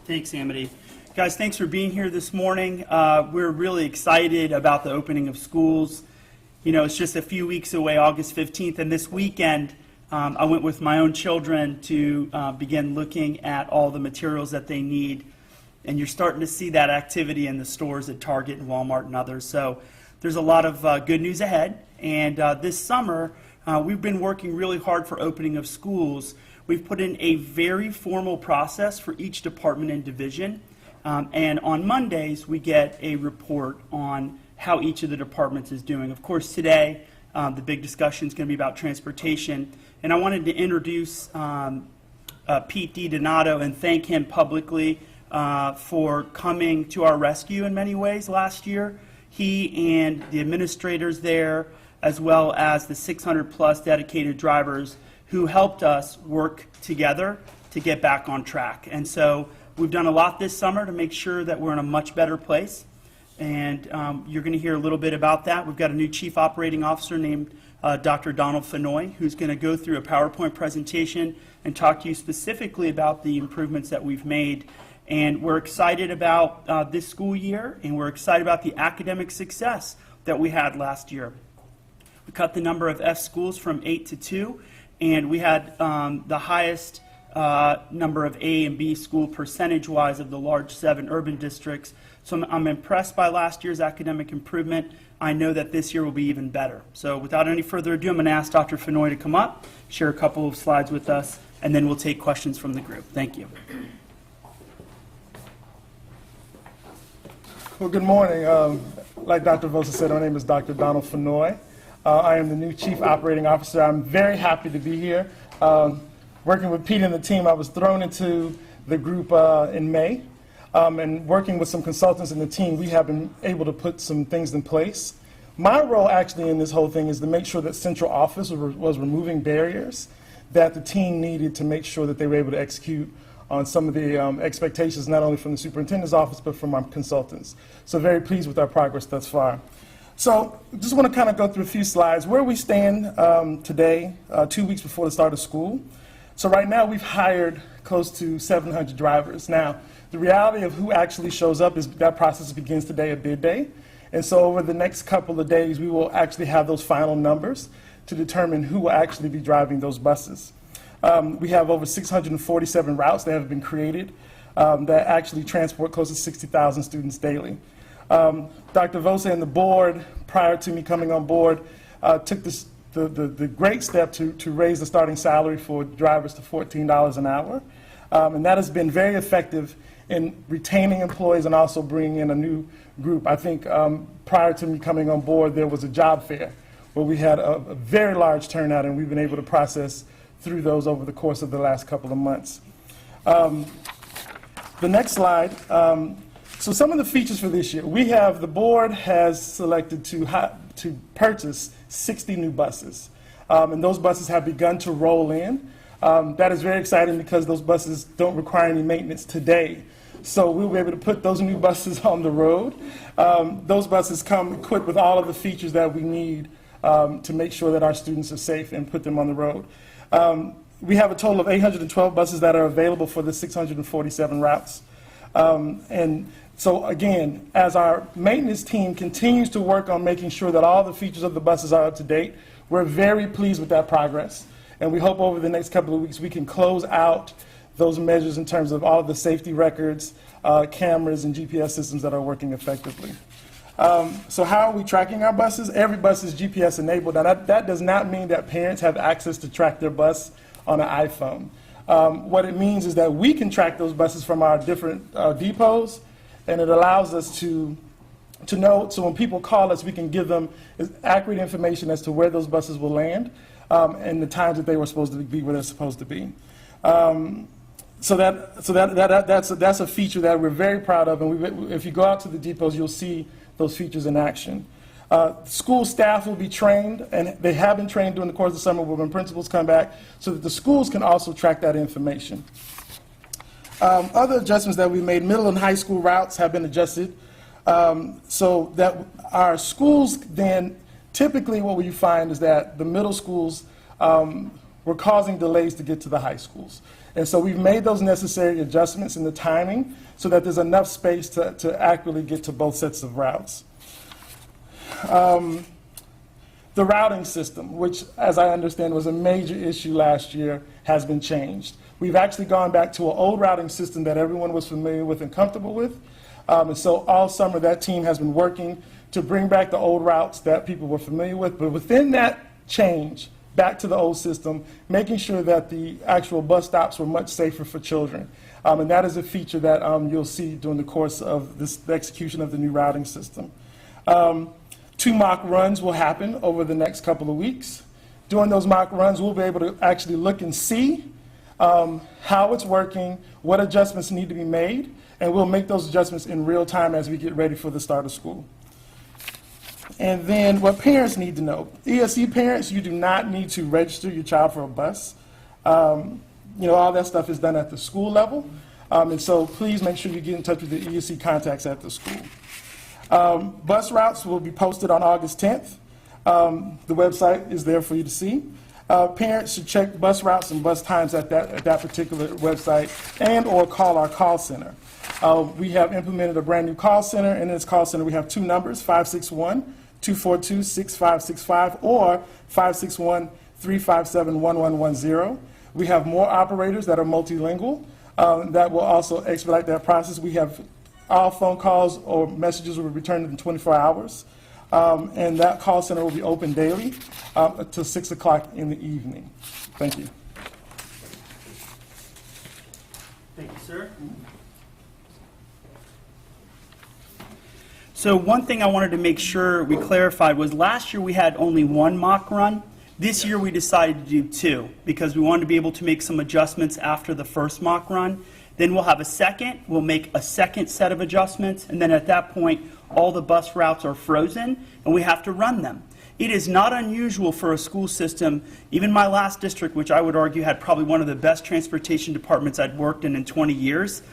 Thanks, Amity. Guys, thanks for being here this morning. We're really excited about the opening of schools. You know, it's just a few weeks away, August 15th, and this weekend I went with my own children to begin looking at all the materials that they need, and you're starting to see that activity in the stores at Target and Walmart and others. So there's a lot of good news ahead, and this summer we've been working really hard for opening of schools. We've put in a very formal process for each department and division, and on Mondays we get a report on how each of the departments is doing. Of course, today the big discussion is going to be about transportation, and I wanted to introduce Pete DiDonato and thank him publicly for coming to our rescue in many ways last year. He and the administrators there, as well as the 600 plus dedicated drivers who helped us work together to get back on track. And so we've done a lot this summer to make sure that we're in a much better place. And you're going to hear a little bit about that. We've got a new Chief Operating Officer named Dr. Donald Fenoy, who's going to go through a PowerPoint presentation and talk to you specifically about the improvements that we've made. And we're excited about this school year, and we're excited about the academic success that we had last year. We cut the number of F schools from 8 to 2, and we had the highest number of A and B school percentage-wise of the large 7 urban districts. So I'm impressed by last year's academic improvement. I know that this year will be even better. So without any further ado, I'm going to ask Dr. Fenoy to come up, share a couple of slides with us, and then we'll take questions from the group. Thank you. Well, good morning. Like Dr. Avossa said, my name is Dr. Donald Fenoy. I am the new Chief Operating Officer. I'm very happy to be here. Working with Pete and the team, I was thrown into the group in May. And working with some consultants in the team, we have been able to put some things in place. My role actually in this whole thing is to make sure that central office was removing barriers that the team needed to make sure that they were able to execute on some of the expectations, not only from the superintendent's office, but from our consultants. So very pleased with our progress thus far. So just want to kind of go through a few slides. Where we stand today, 2 weeks before the start of school. So right now we've hired close to 700 drivers. Now, the reality of who actually shows up is that process begins today at bid day. And so over the next couple of days, we will actually have those final numbers to determine who will actually be driving those buses. We have over 647 routes that have been created that actually transport close to 60,000 students daily. Dr. Avossa and the board, prior to me coming on board, took the great step to raise the starting salary for drivers to $14 an hour. And that has been very effective in retaining employees and also bringing in a new group. I think prior to me coming on board, there was a job fair where we had a very large turnout, and we've been able to process through those over the course of the last couple of months. The next slide. So some of the features for this year, the board has selected to purchase 60 new buses. And those buses have begun to roll in. That is very exciting because those buses don't require any maintenance today. So we'll be able to put those new buses on the road. Those buses come equipped with all of the features that we need to make sure that our students are safe and put them on the road. We have a total of 812 buses that are available for the 647 routes. And so again, as our maintenance team continues to work on making sure that all the features of the buses are up to date, we're very pleased with that progress. And we hope over the next couple of weeks we can close out those measures in terms of all of the safety records, cameras, and GPS systems that are working effectively. So how are we tracking our buses? Every bus is GPS enabled. Now that does not mean that parents have access to track their bus on an iPhone. What it means is that we can track those buses from our different depots, and it allows us to know, so when people call us, we can give them accurate information as to where those buses will land and the times that they were supposed to be where they're supposed to be. So that's a feature that we're very proud of, and if you go out to the depots, you'll see those features in action. School staff will be trained, and they have been trained during the course of the summer when principals come back, so that the schools can also track that information. Other adjustments that we made, middle and high school routes have been adjusted, so that our schools then, typically what we find is that the middle schools were causing delays to get to the high schools. And so we've made those necessary adjustments in the timing so that there's enough space to accurately get to both sets of routes. The routing system, which, as I understand, was a major issue last year, has been changed. We've actually gone back to an old routing system that everyone was familiar with and comfortable with. And so all summer, that team has been working to bring back the old routes that people were familiar with. But within that change, back to the old system, making sure that the actual bus stops were much safer for children. And that is a feature that you'll see during the course of the execution of the new routing system. 2 mock runs will happen over the next couple of weeks. During those mock runs, we'll be able to actually look and see how it's working, what adjustments need to be made, and we'll make those adjustments in real time as we get ready for the start of school. And then what parents need to know. ESE parents, you do not need to register your child for a bus. All that stuff is done at the school level. And so please make sure you get in touch with the ESE contacts at the school. Bus routes will be posted on August 10th. The website is there for you to see. Parents should check bus routes and bus times at that particular website and or call our call center. We have implemented a brand new call center, and in this call center we have 2 numbers, 561-242-6565 or 561-357-1110. We have more operators that are multilingual that will also expedite that process. We have all phone calls or messages will be returned in 24 hours. And that call center will be open daily until 6 o'clock in the evening. Thank you. Thank you, sir. So one thing I wanted to make sure we clarified was last year we had only 1 mock run. This year we decided to do 2 because we wanted to be able to make some adjustments after the first mock run. Then we'll have a second, we'll make a second set of adjustments, and then at that point, all the bus routes are frozen, and we have to run them. It is not unusual for a school system, even my last district, which I would argue had probably one of the best transportation departments I'd worked in 20 years,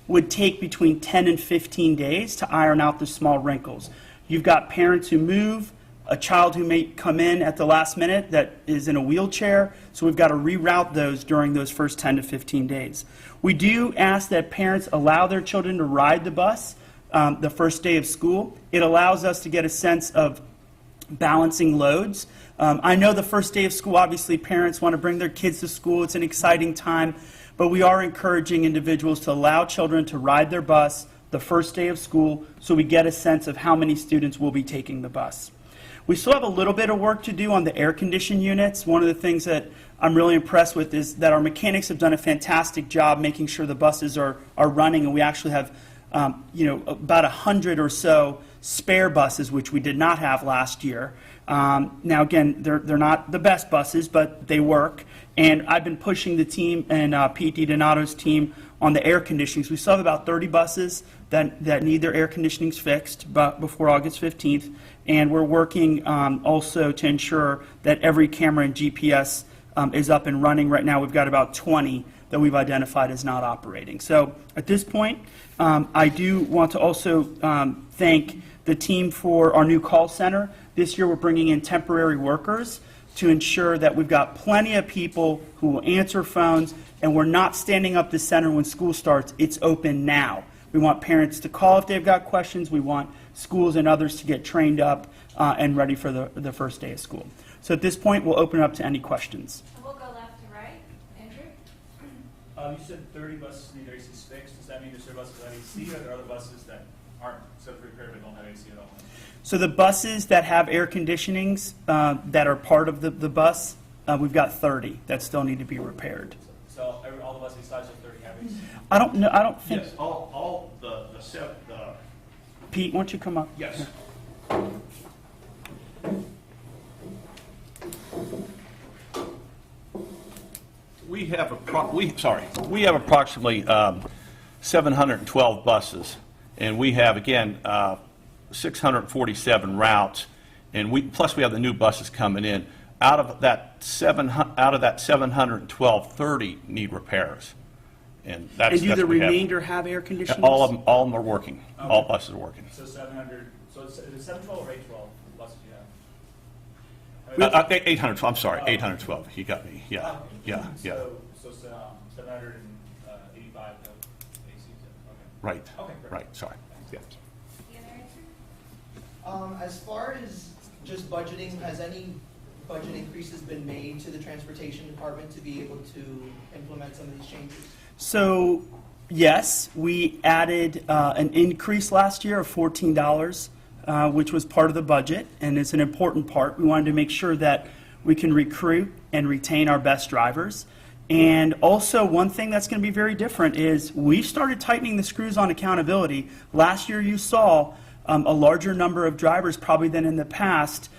would take between 10 and 15 days to iron out the small wrinkles. You've got parents who move, a child who may come in at the last minute that is in a wheelchair, so we've got to reroute those during those first 10 to 15 days. We do ask that parents allow their children to ride the bus the first day of school. It allows us to get a sense of balancing loads. I know the first day of school, obviously parents want to bring their kids to school. It's an exciting time, but we are encouraging individuals to allow children to ride their bus the first day of school so we get a sense of how many students will be taking the bus. We still have a little bit of work to do on the air-conditioned units. One of the things that I'm really impressed with is that our mechanics have done a fantastic job making sure the buses are running, and we actually have about 100 or so spare buses, which we did not have last year. Now, again, they're not the best buses, but they work. And I've been pushing the team and P.D. Donato's team on the air conditionings. We still have about 30 buses that need their air conditionings fixed before August 15th. And we're working also to ensure that every camera and GPS is up and running. Right now we've got about 20 that we've identified as not operating. So at this point, I do want to also thank the team for our new call center. This year we're bringing in temporary workers to ensure that we've got plenty of people who will answer phones, and we're not standing up the center when school starts. It's open now. We want parents to call if they've got questions. We want schools and others to get trained up and ready for the first day of school. So at this point, we'll open it up to any questions. We'll go left to right. Andrew? You said 30 buses need their ACs fixed. Does that mean there's buses that have AC, or are there other buses that aren't self-repaired but don't have AC at all? So the buses that have air conditionings that are part of the bus, we've got 30 that still need to be repaired. So all the buses besides the 30 have AC? I don't know. I don't think. Yes, all the Pete, why don't you come up? yes. We have approximately 712 buses, and we have again 647 routes, and plus we have the new buses coming in. Out of that 712, 30 need repairs, and that's. And do that's the what we have. remainder have air conditioning? All of them are working. Okay. All buses are working. So 700. So is it 712 or 812 buses you have? 812. I'm sorry, 812. You got me. Yeah. So 785 AC. Right, Okay, great. right, sorry. Yeah. The other answer? As far as just budgeting, has any budget increases been made to the transportation department to be able to implement some of these changes? So, yes, we added an increase last year of $14, which was part of the budget, and it's an important part. We wanted to make sure that we can recruit and retain our best drivers. And also, one thing that's going to be very different is we've started tightening the screws on accountability. Last year, you saw a larger number of drivers probably than in the past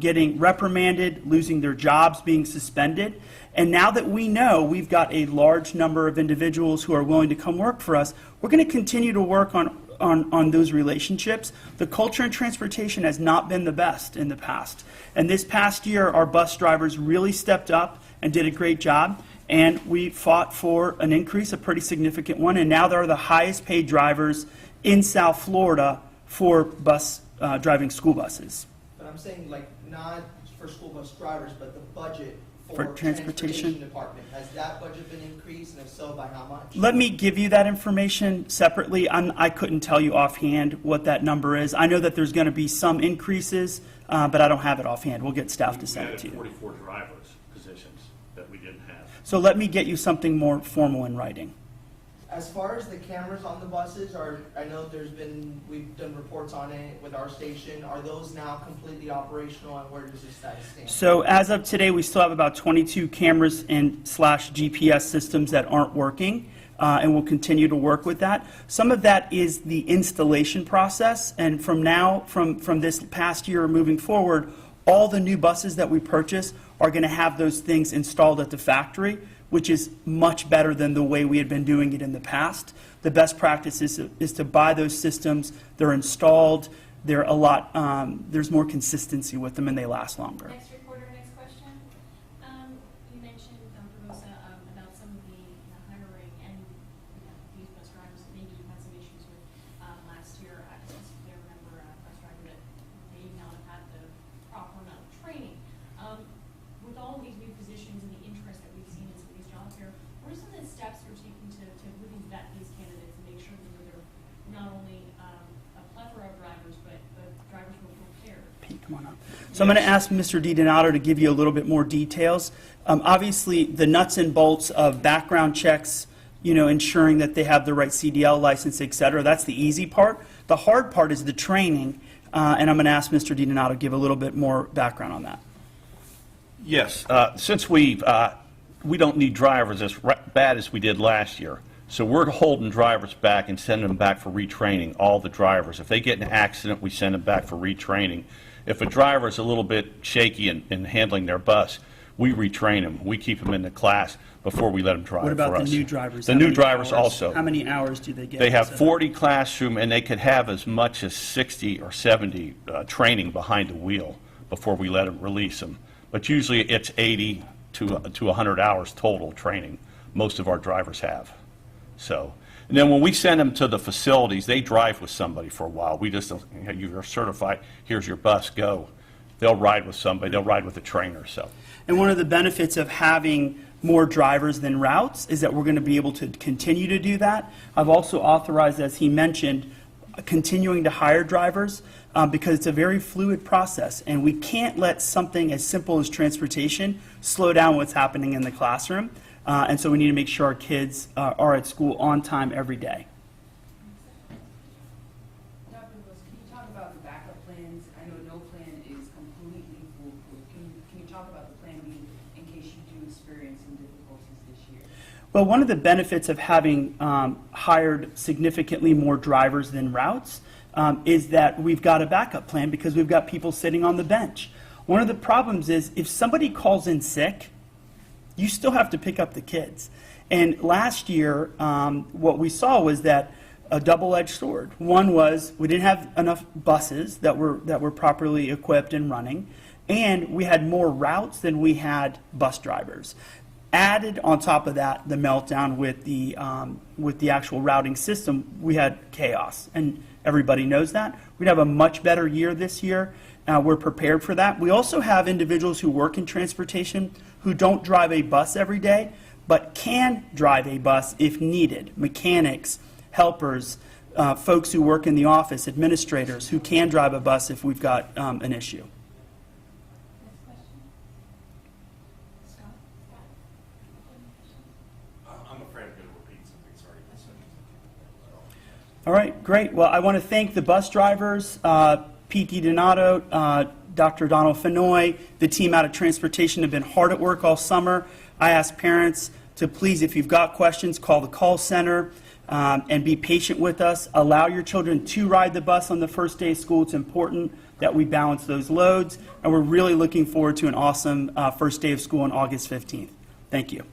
getting reprimanded, losing their jobs, being suspended. And now that we know we've got a large number of individuals who are willing to come work for us, we're going to continue to work on those relationships. The culture in transportation has not been the best in the past. And this past year, our bus drivers really stepped up and did a great job. And we fought for an increase, a pretty significant one. And now they're the highest paid drivers in South Florida for bus driving school buses. But I'm saying, like, not for school bus drivers, but the budget For for transportation? department. Has that budget been increased, and if so, by how much? Let me give you that information separately. I couldn't tell you offhand what that number is. I know that there's going to be some increases, but I don't have it offhand. We'll get staff to send it to you. 44 drivers positions that we didn't have. So let me get you something more formal in writing. As far as the cameras on the buses, I know we've done reports on it with our station. Are those now completely operational, and where does this status stand? So as of today, we still have about 22 cameras and /GPS systems that aren't working, and we'll continue to work with that. Some of that is the installation process, and from this past year moving forward, all the new buses that we purchase are going to have those things installed at the factory, which is much better than the way we had been doing it in the past. The best practice is to buy those systems. They're installed. They're there's more consistency with them, and they last longer. Next reporter, next question. You mentioned, Dr. Avossa, about some of the hiring and these bus drivers that maybe you had some issues with last year. I specifically remember a bus driver that may not have had the proper amount of training. With all of these new positions and the interest that we've seen in some of these jobs here, what are some of the steps you're taking to really vet these candidates and make sure that they're not only a plethora of drivers, but drivers who are prepared? Pete, come on up. So I'm going to ask Mr. DiDonato to give you a little bit more details. Obviously, the nuts and bolts of background checks, ensuring that they have the right CDL license, et cetera, that's the easy part. The hard part is the training, and I'm going to ask Mr. DiDonato to give a little bit more background on that. Yes, since we don't need drivers as bad as we did last year, so we're holding drivers back and sending them back for retraining, all the drivers. If they get in an accident, we send them back for retraining. If a driver is a little bit shaky in handling their bus, we retrain them. We keep them in the class before we let them drive for us. What about the new drivers? The How new many drivers hours? also. How many hours do they get? They have 40 classroom, and they could have as much as 60 or 70 training behind the wheel before we let them release them. But usually it's 80 to 100 hours total training most of our drivers have. So, and then when we send them to the facilities, they drive with somebody for a while. We just don't, you're certified, here's your bus, go. They'll ride with somebody, they'll ride with a trainer. So. And one of the benefits of having more drivers than routes is that we're going to be able to continue to do that. I've also authorized, as he mentioned, continuing to hire drivers because it's a very fluid process, and we can't let something as simple as transportation slow down what's happening in the classroom. And so we need to make sure our kids are at school on time every day. Dr. Lewis, can you talk about the backup plans? I know no plan is completely foolproof. Can you talk about the plan B in case you do experience some difficulties this year? Well, one of the benefits of having hired significantly more drivers than routes is that we've got a backup plan because we've got people sitting on the bench. One of the problems is if somebody calls in sick, you still have to pick up the kids. And last year, what we saw was that a double-edged sword. One was we didn't have enough buses that were properly equipped and running, and we had more routes than we had bus drivers. Added on top of that, the meltdown with the actual routing system, we had chaos, and everybody knows that. We'd have a much better year this year. We're prepared for that. We also have individuals who work in transportation who don't drive a bus every day, but can drive a bus if needed. Mechanics, helpers, folks who work in the office, administrators who can drive a bus if we've got an issue. Next question. Scott? I'm afraid I'm going to repeat something, sorry. All right, great. Well, I want to thank the bus drivers, P.T. Donato, Dr. Donald Fenoy, the team out of transportation have been hard at work all summer. I ask parents to please, if you've got questions, call the call center and be patient with us. Allow your children to ride the bus on the first day of school. It's important that we balance those loads, and we're really looking forward to an awesome first day of school on August 15th. Thank you.